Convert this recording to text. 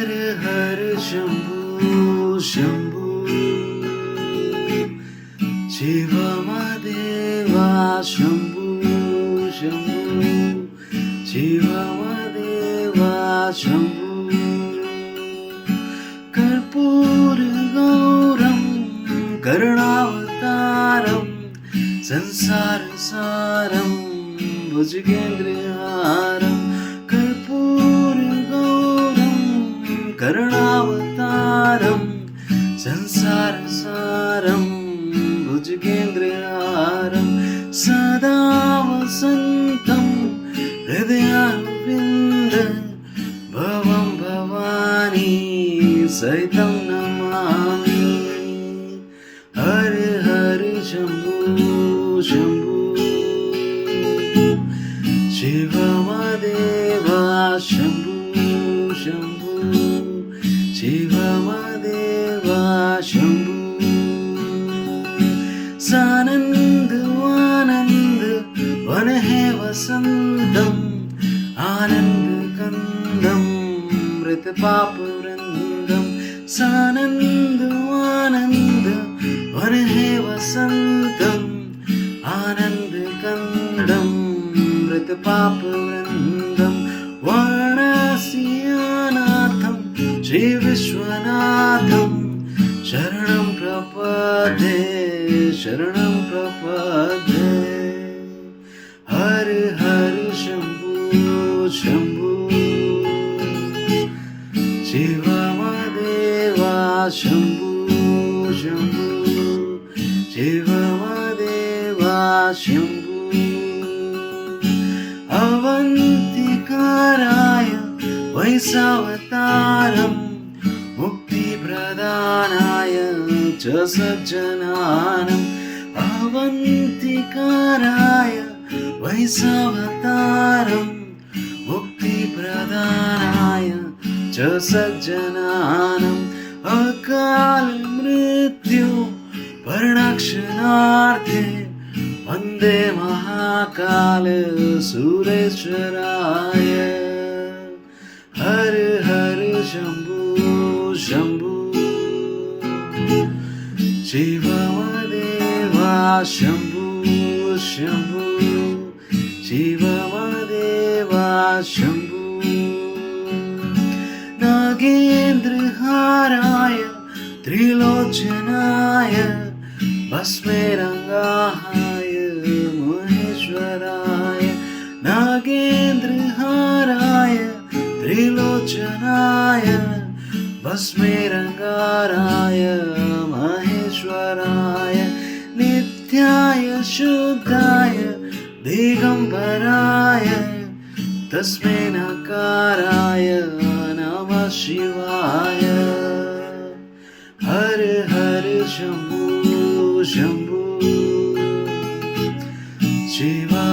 हर हर शंभू शंभू शिवमदेवा शंभू शंभू शिवमदेवा शंभू कर्पूरगौरं करुणावतारं संसारसारं भुजगेन्द्रहारं कर्पूरगौरं करुणावतारं संसारसारं भुजगेन्द्रहारं सदा वसन्तं हृदयारविन्द भवं भवानी सहितं नमामि हर हर शंभू शंभू शिवमदेवा शंभू शंभू शिवमदेवा शंभू सानंद आनंद वन है वसंतम आनंद कंदम मृत पाप वृंदम सानंद आनंद वन है वसंतम आनंद कंदम मृत पाप वृंदम वाराणसीनाथम श्री विश्वनाथम शरणं प्रपद्ये शरणं प्रपद्ये हर हर शंभू शंभू शिवमदेवा शंभू शंभू शिवमदेवा शंभू अवन्तिकाराय वैसावतारं मुक्तिप्रदानाय च सज्जनानम् अवन्तिकाराय वैसावतारं मुक्तिप्रदानाय च सज्जनानम् अकाल मृत्यु परणाक्षणार्थे वन्दे महाकाल सुरेश्वराय हर हर शंभू शंभू शिवमदेवा शंभू शंभू शिवमदेवा शंभू नागेन्द्रहाराय त्रिलोचनाय भस्मेरङ्गाय महेश्वराय नागेन्द्रहाराय त्रिलोचनाय भस्मेरङ्गाय महेश्वराय नित्याय शुद्धाय दिगम्बराय तस्मै नकाराय नमः शिवाय हर हर शंभू शंभू शिवा